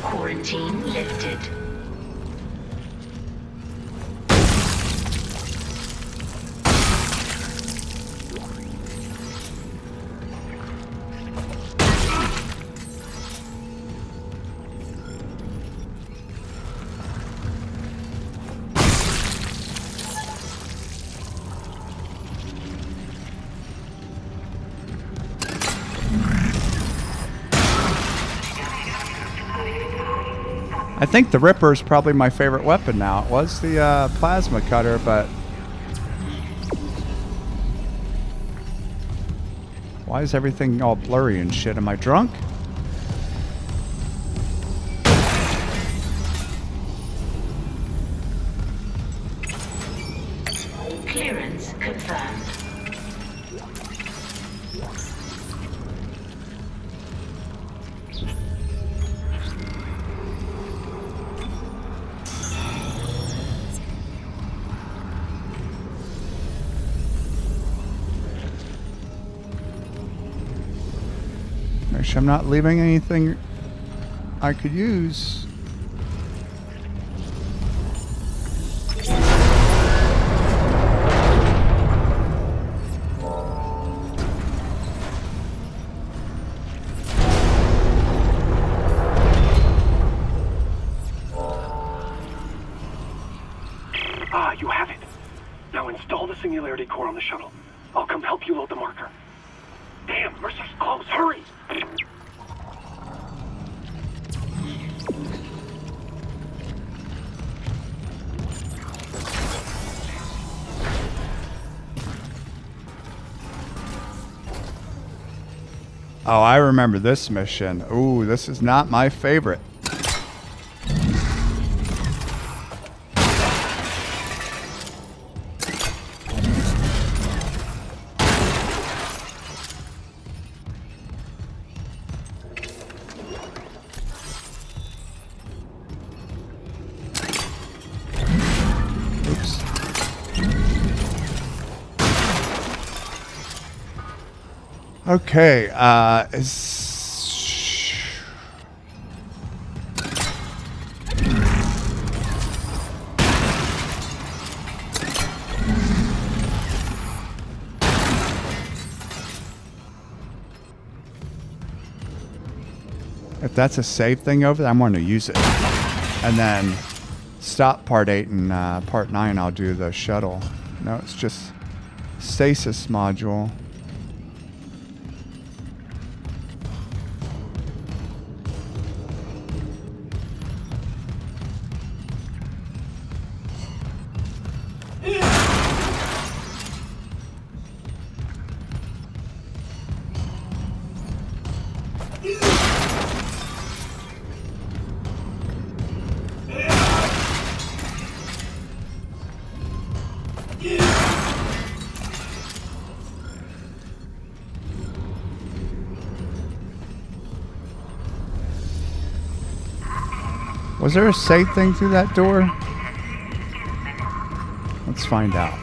Speaker 2: Quarantine lifted.
Speaker 1: I think the Ripper is probably my favorite weapon now. It was the plasma cutter, but why is everything all blurry and shit? Am I drunk?
Speaker 2: Clearance confirmed.
Speaker 1: Make sure I'm not leaving anything I could use.
Speaker 6: Ah, you have it. Now install the singularity core on the shuttle. I'll come help you load the marker. Damn, Mercer's close. Hurry!
Speaker 1: Oh, I remember this mission. Ooh, this is not my favorite. Oops. Okay, if that's a save thing over there, I'm going to use it. And then stop part 8 and part 9 I'll do the shuttle. No, it's just stasis module. Was there a safe thing through that door? Let's find out.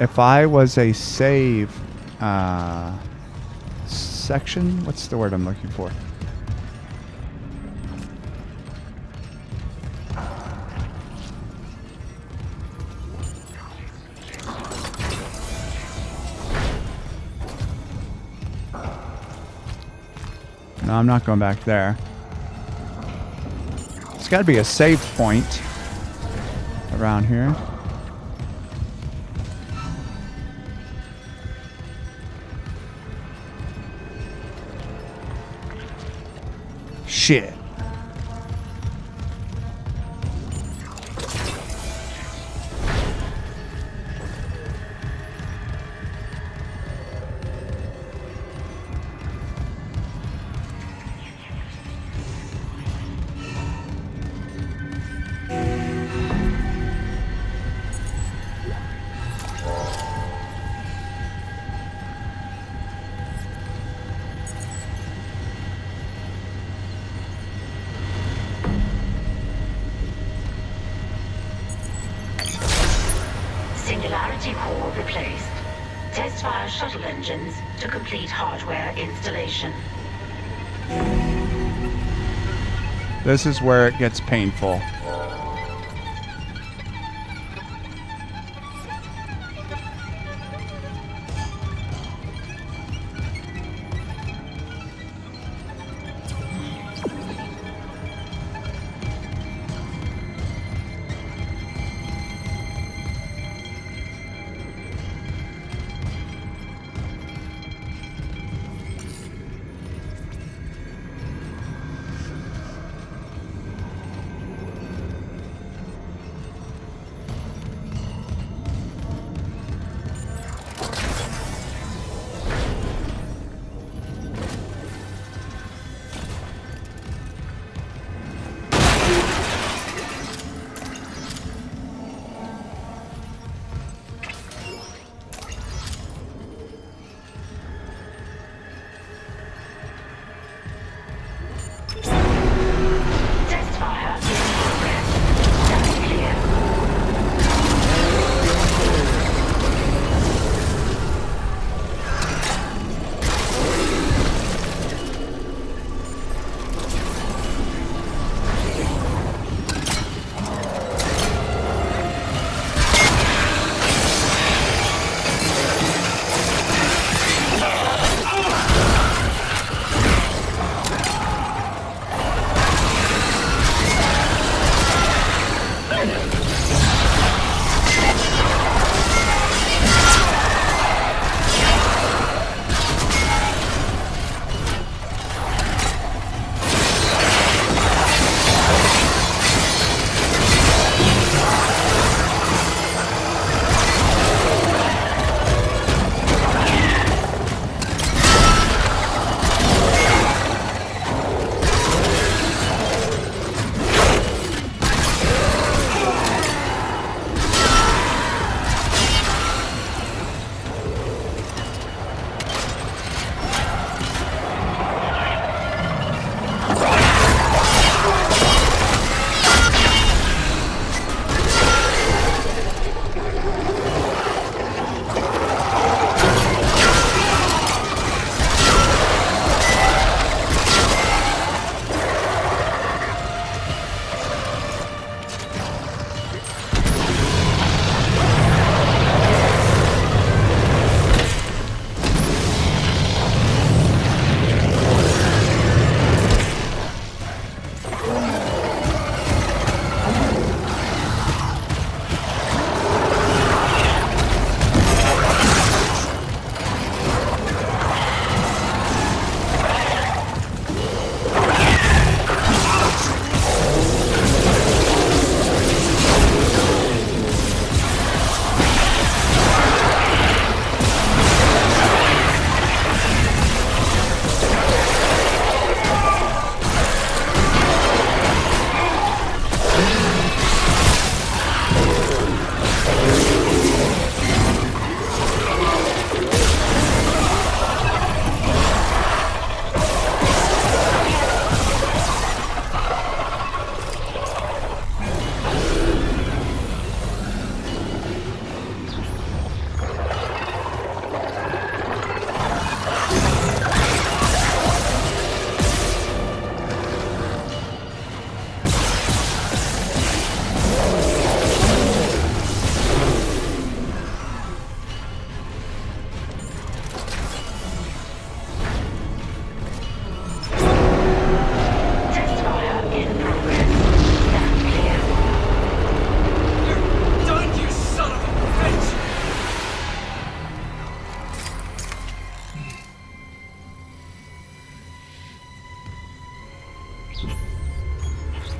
Speaker 1: if I was a save section, what's the word I'm looking for? No, I'm not going back there. There's got to be a save point around here. Shit.
Speaker 2: Singularity core replaced. Test fire shuttle engines to complete hardware installation.
Speaker 1: This is where it gets painful.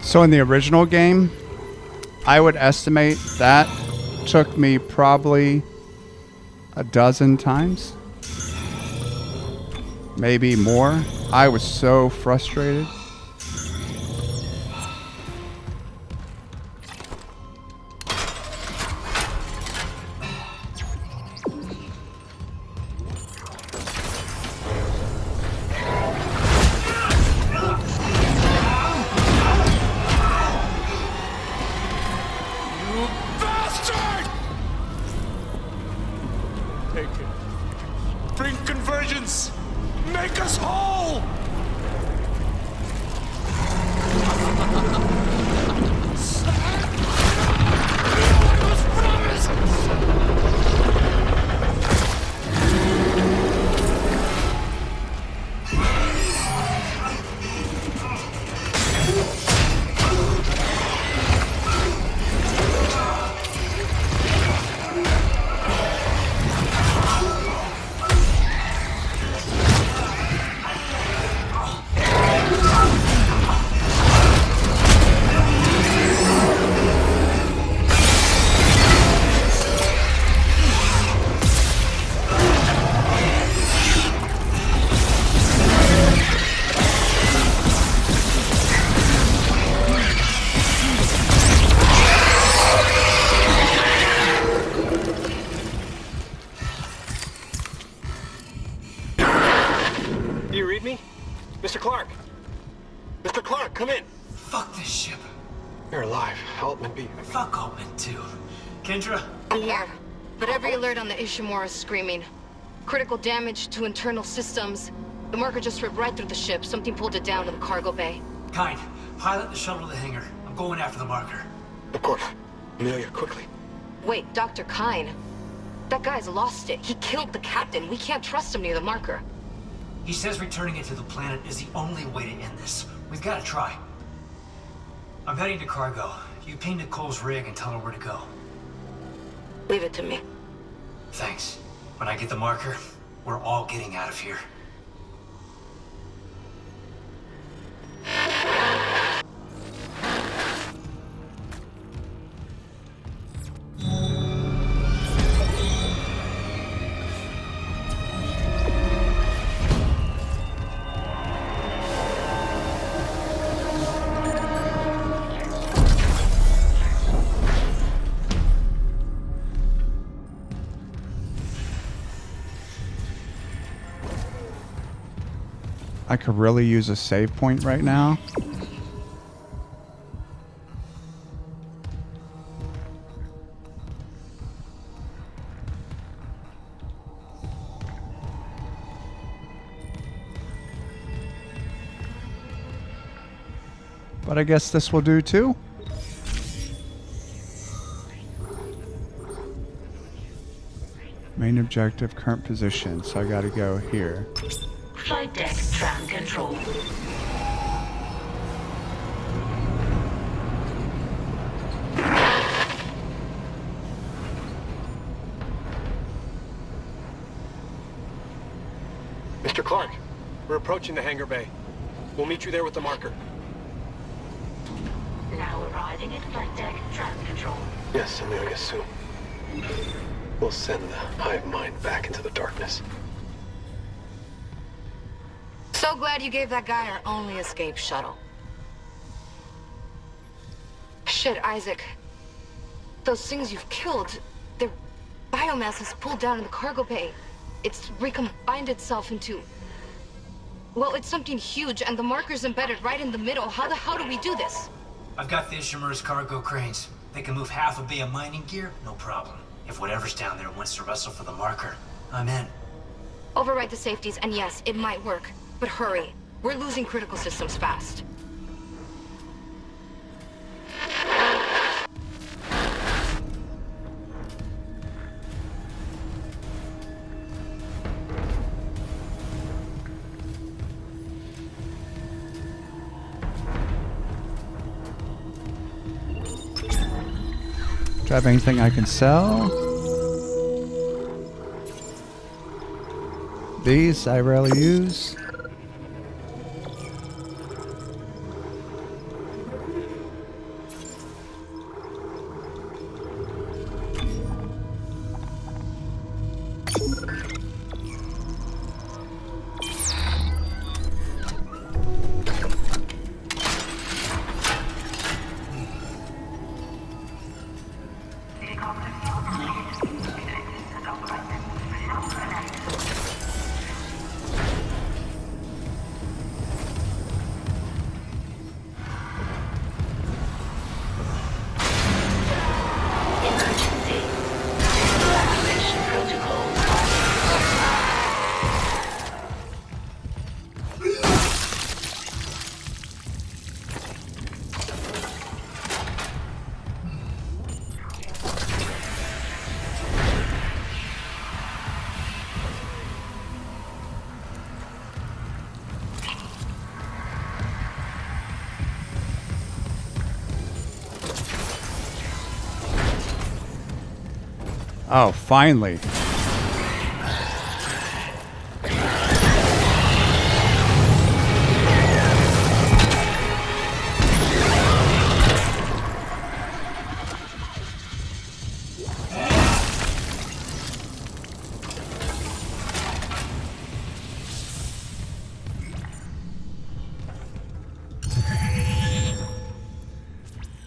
Speaker 1: So in the original game, I would estimate that took me probably a dozen times. Maybe more. I was so frustrated.
Speaker 7: Take it. Bring convergence. Make us whole.
Speaker 5: Do you read me? Mr. Clark! Mr. Clark, come in! Fuck this ship.
Speaker 9: You're alive. Altman be.
Speaker 5: Fuck Altman, too. Kendra?
Speaker 10: I'm here, but every alert on the Ishimura is screaming. Critical damage to internal systems. The marker just ripped right through the ship. Something pulled it down to the cargo bay.
Speaker 5: Kind, pilot the shuttle to the hangar. I'm going after the marker.
Speaker 9: Of course. Amelia, quickly.
Speaker 10: Wait, Dr. Kine. That guy's lost it. He killed the captain. We can't trust him near the marker.
Speaker 5: He says returning it to the planet is the only way to end this. We've got to try. I'm heading to cargo. You ping Nicole's rig and tell her where to go.
Speaker 10: Leave it to me.
Speaker 5: Thanks. When I get the marker, we're all getting out of here.
Speaker 1: I could really use a save point right now. But I guess this will do too. Main objective, current position. So I gotta go here.
Speaker 2: Flight deck tram control.
Speaker 9: Mr. Clark, we're approaching the hangar bay. We'll meet you there with the marker.
Speaker 2: Now arriving at flight deck tram control.
Speaker 9: Yes, Amelia, soon. We'll send the hive mind back into the darkness.
Speaker 10: So glad you gave that guy our only escape shuttle. Shit, Isaac. Those things you've killed, their biomass is pulled down in the cargo bay. It's recombined itself into... Well, it's something huge, and the marker's embedded right in the middle. How the hell do we do this?
Speaker 5: I've got the Ishimura's cargo cranes. They can move half a bay of mining gear, no problem. If whatever's down there wants to wrestle for the marker, I'm in.
Speaker 10: Override the safeties, and yes, it might work. But hurry. We're losing critical systems fast.
Speaker 1: Do I have anything I can sell? These I rarely use. Oh, finally.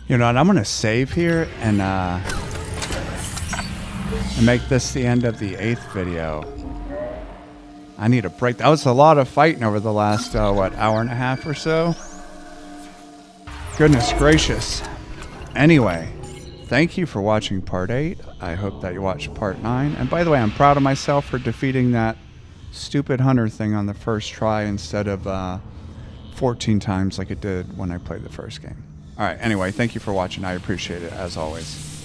Speaker 1: You know, and I'm going to save here and make this the end of the 8th video. I need a break. That was a lot of fighting over the last, what, hour and a half or so? Goodness gracious. Anyway, thank you for watching part 8. I hope that you watched part 9. And by the way, I'm proud of myself for defeating that stupid hunter thing on the first try instead of 14 times like it did when I played the first game. All right, anyway, thank you for watching. I appreciate it, as always.